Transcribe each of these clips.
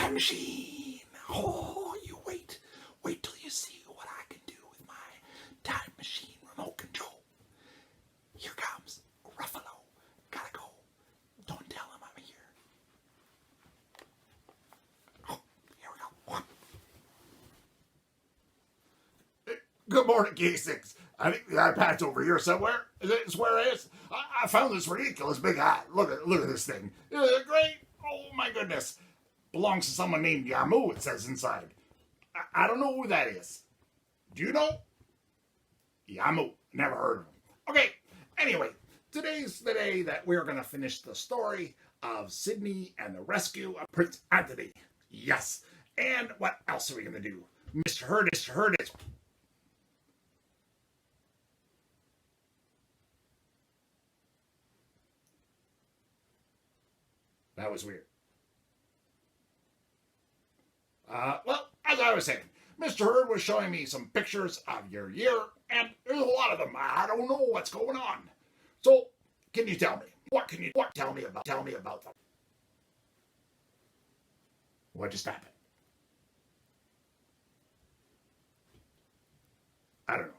time machine. Oh, you wait. Wait till you see what I can do with my time machine remote control. Here comes Ruffalo. Gotta go. Don't tell him I'm here. Oh, here we go. Good morning, K6. I think the iPad's over here somewhere. Is where it is. I found this ridiculous big hat. Look at this thing. Isn't it great? Oh my goodness. Belongs to someone named Yamu, it says inside. I don't know who that is. Do you know? Yamu. Never heard of him. Okay, anyway, today's the day that we're going to finish the story of Sydney and the rescue of Prince Anthony. Yes. And what else are we going to do? Mr. Hurd is... That was weird. Well, as I was saying, Mr. Hurd was showing me some pictures of your year, and there's a lot of them. I don't know what's going on. So, can you tell me? What tell me about them? What just happened? I don't know.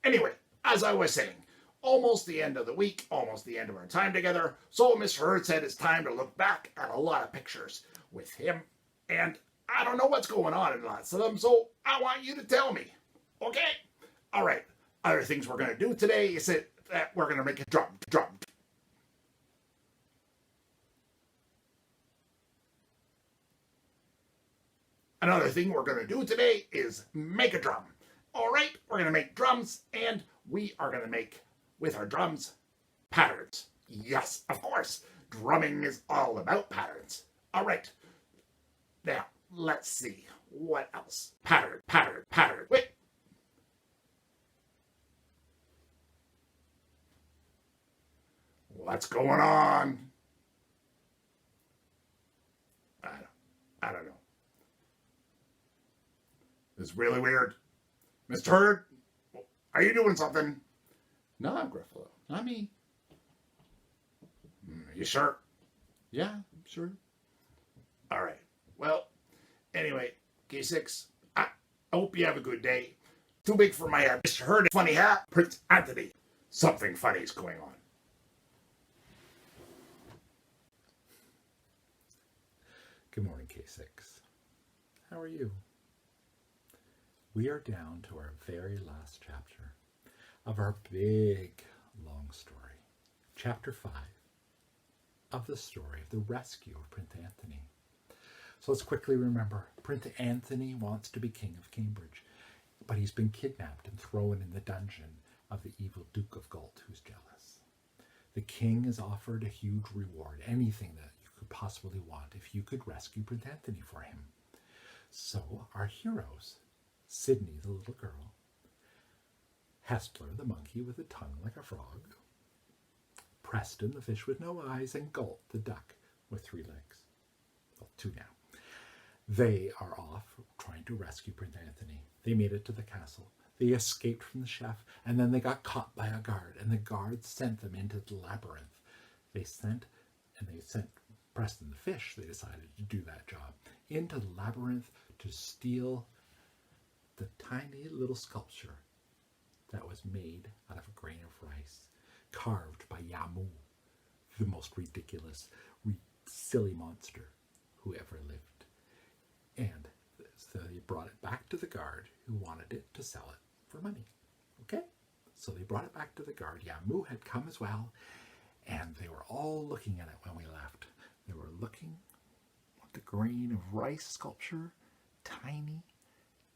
Anyway, as I was saying, almost the end of the week, almost the end of our time together. So Mr. Hurd said it's time to look back at a lot of pictures with him. And I don't know what's going on in lots of them, so I want you to tell me. Okay? All right. Other things we're going to do today is that we're going to make a drum. Another thing we're going to do today is make a drum. All right? We're going to make drums, and we are going to make, with our drums, patterns. Yes, of course. Drumming is all about patterns. All right. Now, let's see. What else? Pattern. Wait. What's going on? I don't know. It's really weird. Mr. Hurd, are you doing something? No, Gruffalo. Not me. You sure? Yeah, I'm sure. All right. Well, anyway, K6, I hope you have a good day. Too big for my head. Mr. Hurd, funny hat, Prince Anthony. Something funny's going on. Good morning, K6. How are you? We are down to our very last chapter of our big, long story. Chapter 5 of the story of the rescue of Prince Anthony. So let's quickly remember, Prince Anthony wants to be king of Cambridge, but he's been kidnapped and thrown in the dungeon of the evil Duke of Galt, who's jealous. The king is offered a huge reward, anything that you could possibly want, if you could rescue Prince Anthony for him. So our heroes, Sydney, the little girl, Hespler, the monkey with a tongue like a frog, Preston, the fish with no eyes, and Galt, the duck with 3 legs. Well, 2 now. They are off trying to rescue Prince Anthony. They made it to the castle. They escaped from the chef, and then they got caught by a guard, and the guards sent them into the labyrinth. They sent Preston the fish, they decided to do that job, into the labyrinth to steal the tiny little sculpture that was made out of a grain of rice, carved by Yamu, the most ridiculous, silly monster who ever lived. And so they brought it back to the guard who wanted it to sell it for money. Okay? So they brought it back to the guard. Yamu had come as well, and they were all looking at it when we left. They were looking at the grain of rice sculpture, tiny,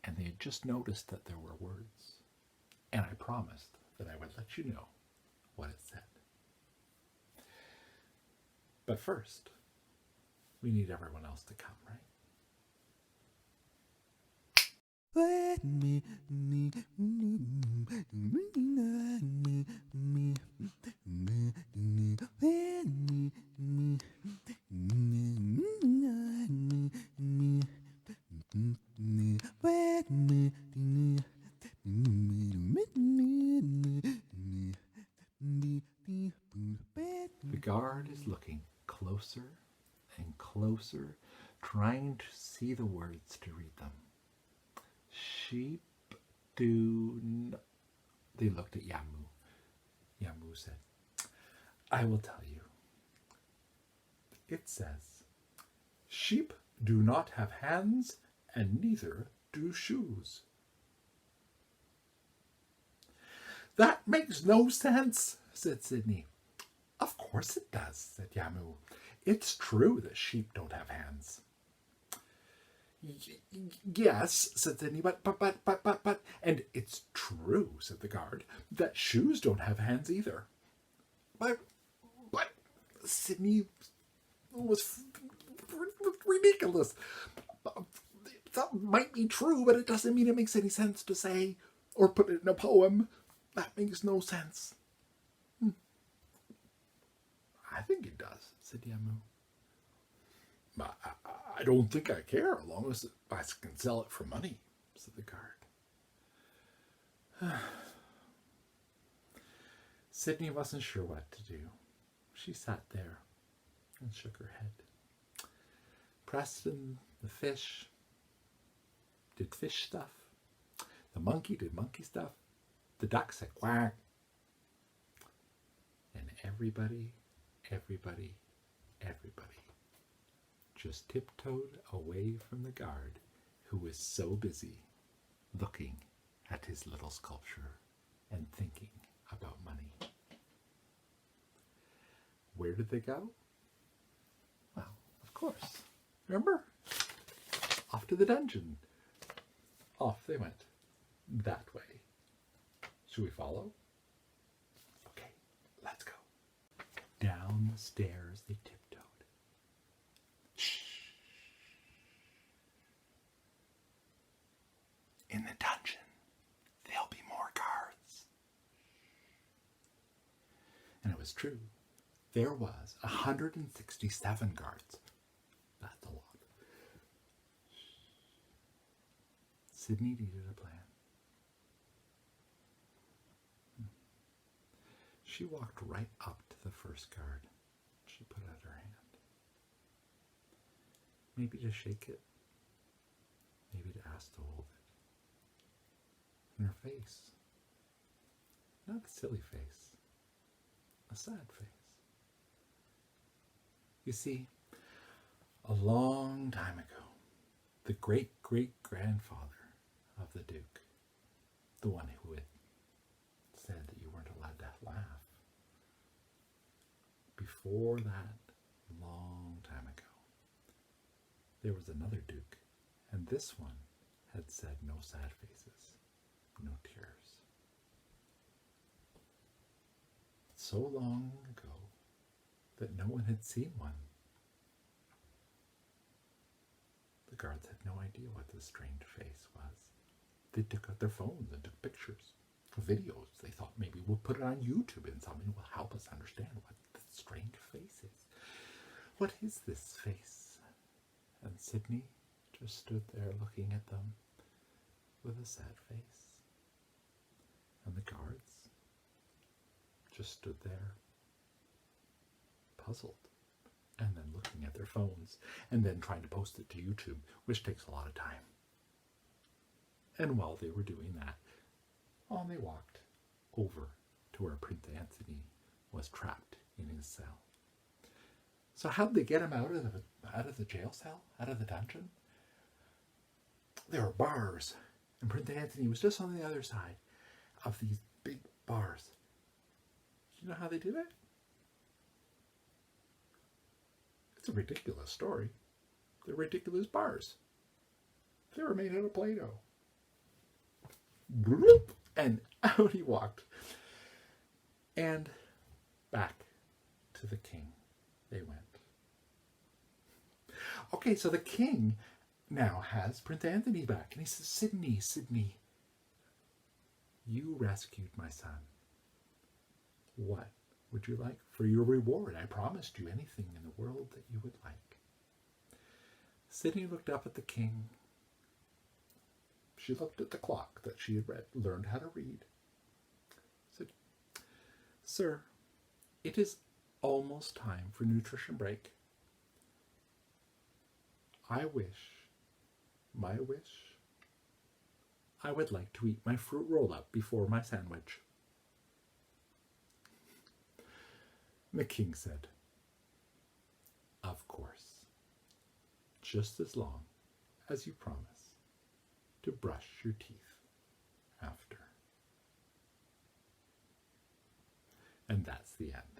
and they had just noticed that there were words. And I promised that I would let you know what it said. But first, we need everyone else to come, right? The guard is looking closer and closer, trying to see the words to read them. Sheep do not... They looked at Yamu. Yamu said, I will tell you. It says, sheep do not have hands, and neither do shoes. That makes no sense, said Sydney. Of course it does, said Yamu. It's true that sheep don't have hands. Yes, said Sydney, but, and it's true, said the guard, that shoes don't have hands either. But, Sydney was ridiculous. That might be true, but it doesn't mean it makes any sense to say or put it in a poem. That makes no sense. I think it does, said Yamu. I don't think I care, as long as I can sell it for money, said the guard. Sydney wasn't sure what to do. She sat there and shook her head. Preston, the fish, did fish stuff. The monkey did monkey stuff. The duck said quack. And everybody just tiptoed away from the guard, who was so busy looking at his little sculpture and thinking about money. Where did they go? Well, of course. Remember? Off to the dungeon. Off they went. That way. Should we follow? Okay, let's go. Down the stairs they tiptoed. Shh. In the dungeon, there'll be more guards. And it was true. There was 167 guards. That's a lot. Sydney needed a plan. She walked right up to the first guard. She put out her hand. Maybe to shake it. Maybe to ask to hold it. And her face. Not a silly face. A sad face. You see, a long time ago, the great-great-grandfather of the Duke, the one who had said that you weren't allowed to laugh, before that, long time ago, there was another Duke, and this one had said no sad faces, no tears. So long ago that no one had seen one. The guards had no idea what this strange face was. They took out their phones and took pictures, videos. They thought maybe we'll put it on YouTube and somebody will help us understand what this strange face is. What is this face? And Sydney just stood there looking at them with a sad face. And the guards just stood there, puzzled, and then looking at their phones, and then trying to post it to YouTube, which takes a lot of time. And while they were doing that, on they walked over to where Prince Anthony was trapped in his cell. So how'd they get him out of the jail cell, out of the dungeon? There were bars, and Prince Anthony was just on the other side of these big bars. Do you know how they did it? It's a ridiculous story. They're ridiculous bars. They were made out of Play-Doh. And out he walked. And back to the king they went. Okay, so the king now has Prince Anthony back. And he says, Sydney, you rescued my son. What would you like for your reward? I promised you anything in the world that you would like. Sydney looked up at the king. She looked at the clock that she had learned how to read. Said, Sir, it is almost time for nutrition break. my wish, I would like to eat my fruit roll-up before my sandwich. The king said, of course, just as long as you promise to brush your teeth after. And that's the end.